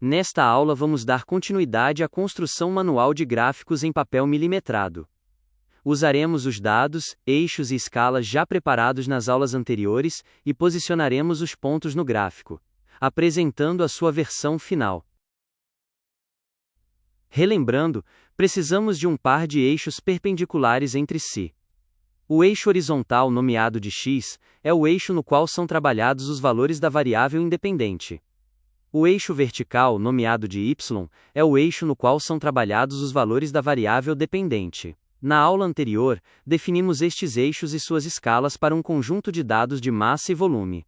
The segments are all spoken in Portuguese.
Nesta aula vamos dar continuidade à construção manual de gráficos em papel milimetrado. Usaremos os dados, eixos e escalas já preparados nas aulas anteriores e posicionaremos os pontos no gráfico, apresentando a sua versão final. Relembrando, precisamos de um par de eixos perpendiculares entre si. O eixo horizontal nomeado de x é o eixo no qual são trabalhados os valores da variável independente. O eixo vertical nomeado de y é o eixo no qual são trabalhados os valores da variável dependente. Na aula anterior, definimos estes eixos e suas escalas para um conjunto de dados de massa e volume.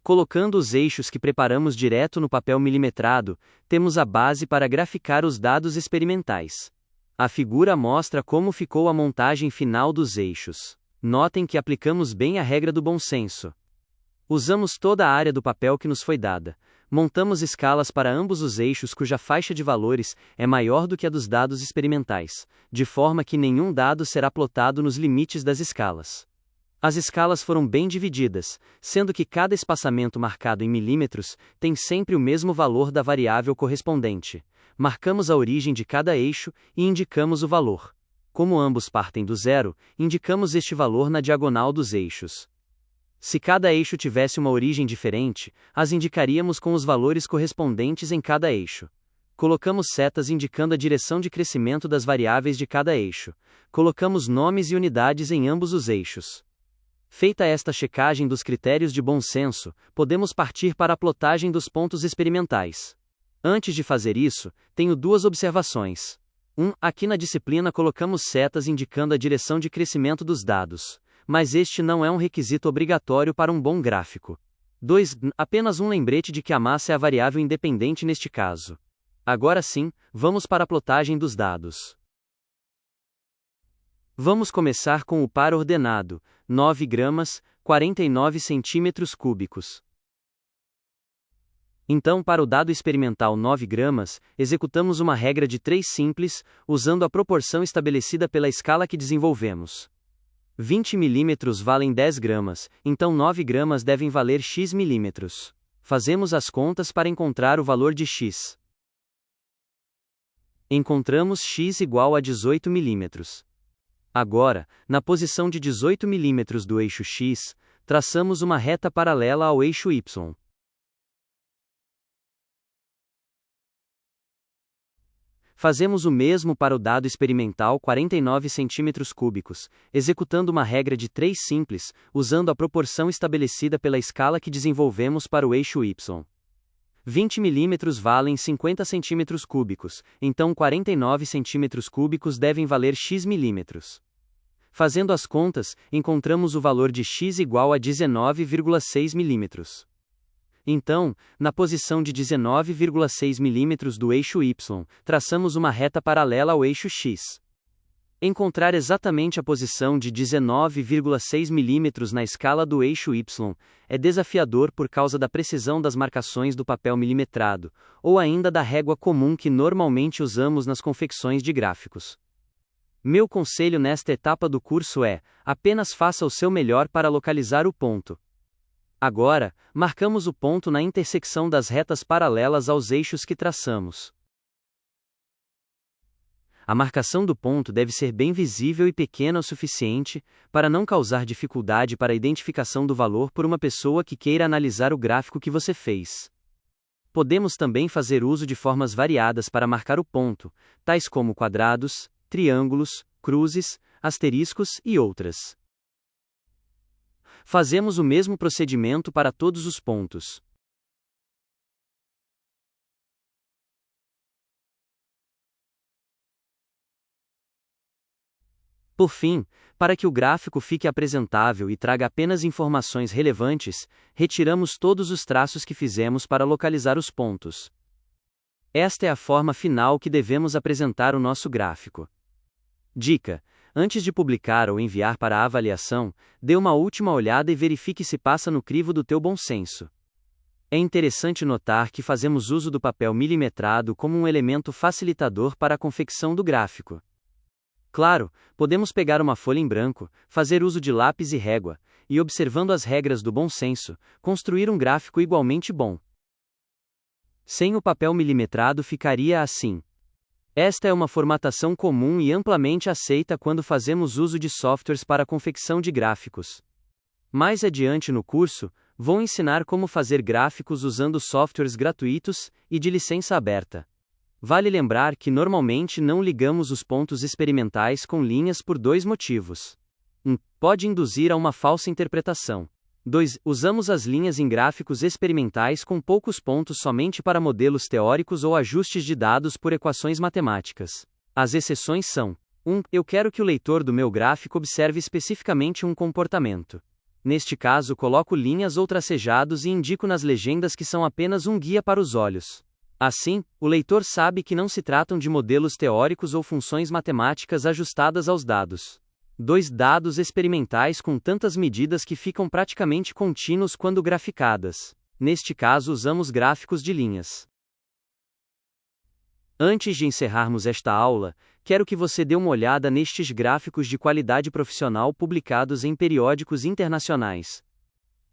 Colocando os eixos que preparamos direto no papel milimetrado, temos a base para graficar os dados experimentais. A figura mostra como ficou a montagem final dos eixos. Notem que aplicamos bem a regra do bom senso. Usamos toda a área do papel que nos foi dada. Montamos escalas para ambos os eixos cuja faixa de valores é maior do que a dos dados experimentais, de forma que nenhum dado será plotado nos limites das escalas. As escalas foram bem divididas, sendo que cada espaçamento marcado em milímetros tem sempre o mesmo valor da variável correspondente. Marcamos a origem de cada eixo e indicamos o valor. Como ambos partem do zero, indicamos este valor na diagonal dos eixos. Se cada eixo tivesse uma origem diferente, as indicaríamos com os valores correspondentes em cada eixo. Colocamos setas indicando a direção de crescimento das variáveis de cada eixo. Colocamos nomes e unidades em ambos os eixos. Feita esta checagem dos critérios de bom senso, podemos partir para a plotagem dos pontos experimentais. Antes de fazer isso, tenho duas observações. 1. Aqui na disciplina colocamos setas indicando a direção de crescimento dos dados, mas este não é um requisito obrigatório para um bom gráfico. 2. Apenas um lembrete de que a massa é a variável independente neste caso. Agora sim, vamos para a plotagem dos dados. Vamos começar com o par ordenado, 9 gramas, 49 centímetros cúbicos. Então, para o dado experimental 9 gramas, executamos uma regra de 3 simples, usando a proporção estabelecida pela escala que desenvolvemos. 20 milímetros valem 10 gramas, então 9 gramas devem valer x milímetros. Fazemos as contas para encontrar o valor de x. Encontramos x igual a 18 milímetros. Agora, na posição de 18 milímetros do eixo x, traçamos uma reta paralela ao eixo y. Fazemos o mesmo para o dado experimental 49 centímetros cúbicos, executando uma regra de 3 simples, usando a proporção estabelecida pela escala que desenvolvemos para o eixo y. 20 milímetros valem 50 centímetros cúbicos, então 49 centímetros cúbicos devem valer x milímetros. Fazendo as contas, encontramos o valor de x igual a 19,6 milímetros. Então, na posição de 19,6 milímetros do eixo y, traçamos uma reta paralela ao eixo x. Encontrar exatamente a posição de 19,6 milímetros na escala do eixo y é desafiador por causa da precisão das marcações do papel milimetrado, ou ainda da régua comum que normalmente usamos nas confecções de gráficos. Meu conselho nesta etapa do curso é: apenas faça o seu melhor para localizar o ponto. Agora, marcamos o ponto na intersecção das retas paralelas aos eixos que traçamos. A marcação do ponto deve ser bem visível e pequena o suficiente para não causar dificuldade para a identificação do valor por uma pessoa que queira analisar o gráfico que você fez. Podemos também fazer uso de formas variadas para marcar o ponto, tais como quadrados, triângulos, cruzes, asteriscos e outras. Fazemos o mesmo procedimento para todos os pontos. Por fim, para que o gráfico fique apresentável e traga apenas informações relevantes, retiramos todos os traços que fizemos para localizar os pontos. Esta é a forma final que devemos apresentar o nosso gráfico. Dica: antes de publicar ou enviar para a avaliação, dê uma última olhada e verifique se passa no crivo do teu bom senso. É interessante notar que fazemos uso do papel milimetrado como um elemento facilitador para a confecção do gráfico. Claro, podemos pegar uma folha em branco, fazer uso de lápis e régua, e observando as regras do bom senso, construir um gráfico igualmente bom. Sem o papel milimetrado ficaria assim. Esta é uma formatação comum e amplamente aceita quando fazemos uso de softwares para confecção de gráficos. Mais adiante no curso, vou ensinar como fazer gráficos usando softwares gratuitos e de licença aberta. Vale lembrar que normalmente não ligamos os pontos experimentais com linhas por dois motivos. 1. Pode induzir a uma falsa interpretação. 2. Usamos as linhas em gráficos experimentais com poucos pontos somente para modelos teóricos ou ajustes de dados por equações matemáticas. As exceções são: 1. Eu quero que o leitor do meu gráfico observe especificamente um comportamento. Neste caso, coloco linhas ou tracejados e indico nas legendas que são apenas um guia para os olhos. Assim, o leitor sabe que não se tratam de modelos teóricos ou funções matemáticas ajustadas aos dados. 2. Dados experimentais com tantas medidas que ficam praticamente contínuos quando graficadas. Neste caso, usamos gráficos de linhas. Antes de encerrarmos esta aula, quero que você dê uma olhada nestes gráficos de qualidade profissional publicados em periódicos internacionais.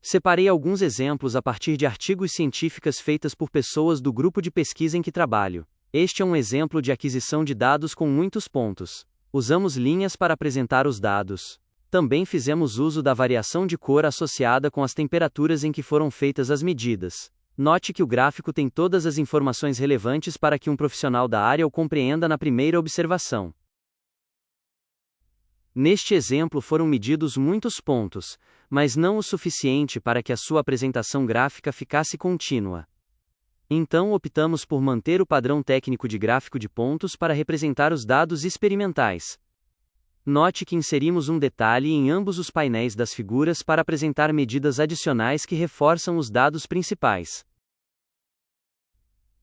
Separei alguns exemplos a partir de artigos científicos feitos por pessoas do grupo de pesquisa em que trabalho. Este é um exemplo de aquisição de dados com muitos pontos. Usamos linhas para apresentar os dados. Também fizemos uso da variação de cor associada com as temperaturas em que foram feitas as medidas. Note que o gráfico tem todas as informações relevantes para que um profissional da área o compreenda na primeira observação. Neste exemplo foram medidos muitos pontos, mas não o suficiente para que a sua apresentação gráfica ficasse contínua. Então optamos por manter o padrão técnico de gráfico de pontos para representar os dados experimentais. Note que inserimos um detalhe em ambos os painéis das figuras para apresentar medidas adicionais que reforçam os dados principais.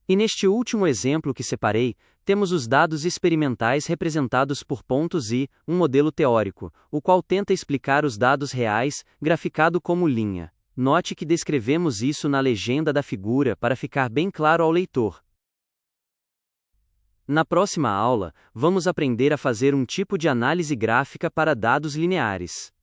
E neste último exemplo que separei, temos os dados experimentais representados por pontos e um modelo teórico, o qual tenta explicar os dados reais, graficado como linha. Note que descrevemos isso na legenda da figura para ficar bem claro ao leitor. Na próxima aula, vamos aprender a fazer um tipo de análise gráfica para dados lineares.